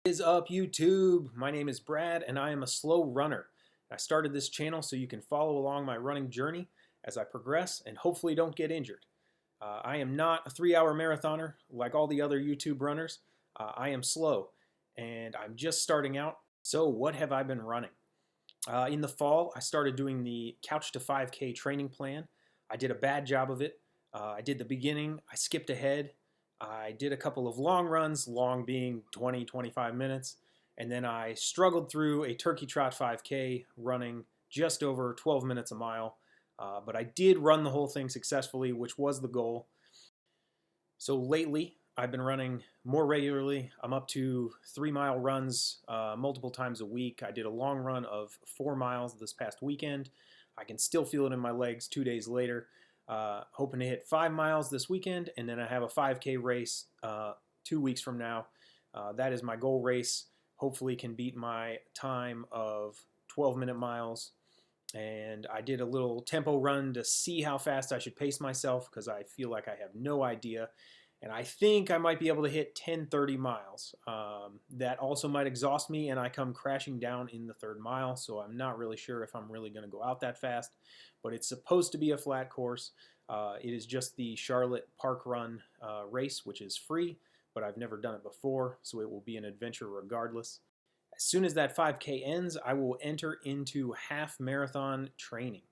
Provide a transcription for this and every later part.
What is up, YouTube? My name is Brad and I am a slow runner. I started this channel so you can follow along my running journey as I progress and hopefully don't get injured. I am not a 3-hour marathoner like all the other YouTube runners. I am slow and I'm just starting out. So what have I been running? In the fall, I started doing the Couch to 5K training plan. I did a bad job of it. I did the beginning, I skipped ahead. I did a couple of long runs, long being 20, 25 minutes, and then I struggled through a turkey trot 5K running just over 12 minutes a mile. But I did run the whole thing successfully, which was the goal. So lately, I've been running more regularly. I'm up to 3-mile runs multiple times a week. I did a long run of 4 miles this past weekend. I can still feel it in my legs 2 days later. Hoping to hit 5 miles this weekend, and then I have a 5K race 2 weeks from now. That is my goal race. Hopefully can beat my time of 12-minute miles. And I did a little tempo run to see how fast I should pace myself because I feel like I have no idea. And I think I might be able to hit 10:30 miles. That also might exhaust me and I come crashing down in the 3rd mile, so I'm not really sure if I'm really going to go out that fast. But it's supposed to be a flat course. It is just the Charlotte Park Run race, which is free, but I've never done it before, so it will be an adventure regardless. As soon as that 5K ends, I will enter into half marathon training.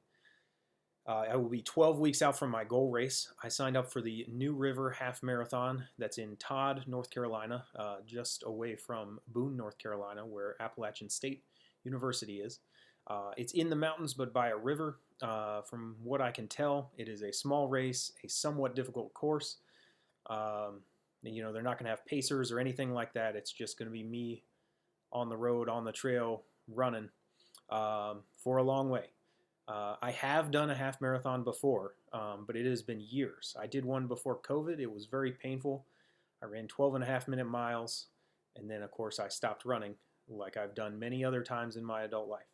I will be 12 weeks out from my goal race. I signed up for the New River Half Marathon that's in Todd, North Carolina, just away from Boone, North Carolina, where Appalachian State University is. It's in the mountains but by a river. From what I can tell, it is a small race, a somewhat difficult course. They're not going to have pacers or anything like that. It's just going to be me on the road, on the trail, running for a long way. I have done a half marathon before, but it has been years. I did one before COVID. It was very painful. I ran 12.5-minute miles, and then, of course, I stopped running like I've done many other times in my adult life.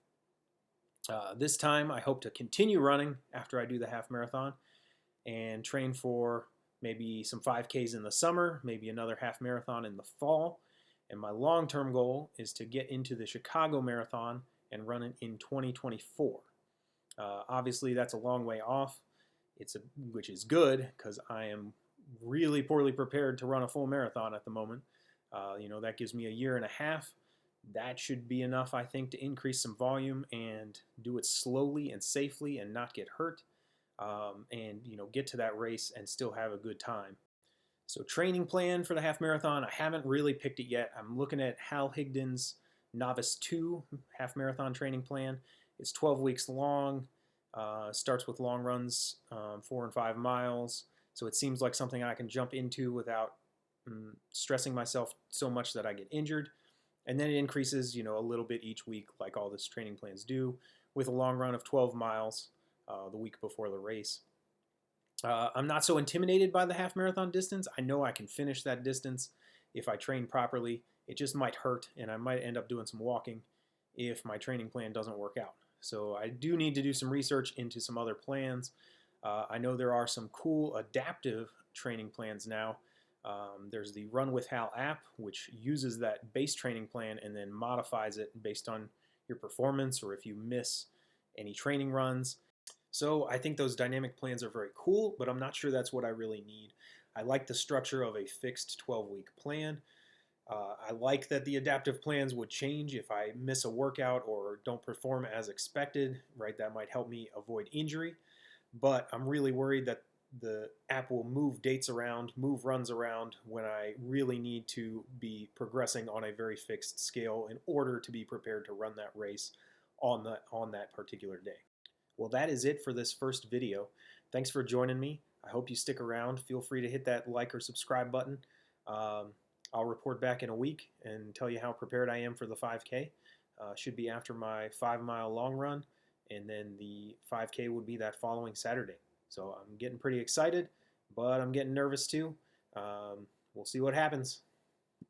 This time, I hope to continue running after I do the half marathon and train for maybe some 5Ks in the summer, maybe another half marathon in the fall. And my long-term goal is to get into the Chicago Marathon and run it in 2024. Obviously, that's a long way off, which is good because I am really poorly prepared to run a full marathon at the moment. That gives me a year and a half. That should be enough, I think, to increase some volume and do it slowly and safely and not get hurt, and get to that race and still have a good time. So training plan for the half marathon, I haven't really picked it yet. I'm looking at Hal Higdon's Novice 2 half marathon training plan. It's 12 weeks long, starts with long runs, 4 and 5 miles. So it seems like something I can jump into without stressing myself so much that I get injured. And then it increases, a little bit each week like all this training plans do, with a long run of 12 miles the week before the race. I'm not so intimidated by the half marathon distance. I know I can finish that distance if I train properly. It just might hurt, and I might end up doing some walking if my training plan doesn't work out. So I do need to do some research into some other plans. I know there are some cool adaptive training plans now. There's the Run with Hal app, which uses that base training plan and then modifies it based on your performance or if you miss any training runs. So I think those dynamic plans are very cool, but I'm not sure that's what I really need. I like the structure of a fixed 12-week plan. I like that the adaptive plans would change if I miss a workout or don't perform as expected, right? That might help me avoid injury, but I'm really worried that the app will move dates around, move runs around when I really need to be progressing on a very fixed scale in order to be prepared to run that race on that particular day. Well, that is it for this first video. Thanks for joining me. I hope you stick around. Feel free to hit that like or subscribe button. I'll report back in a week and tell you how prepared I am for the 5K. Should be after my 5-mile long run, and then the 5K would be that following Saturday. So I'm getting pretty excited, but I'm getting nervous too. We'll see what happens.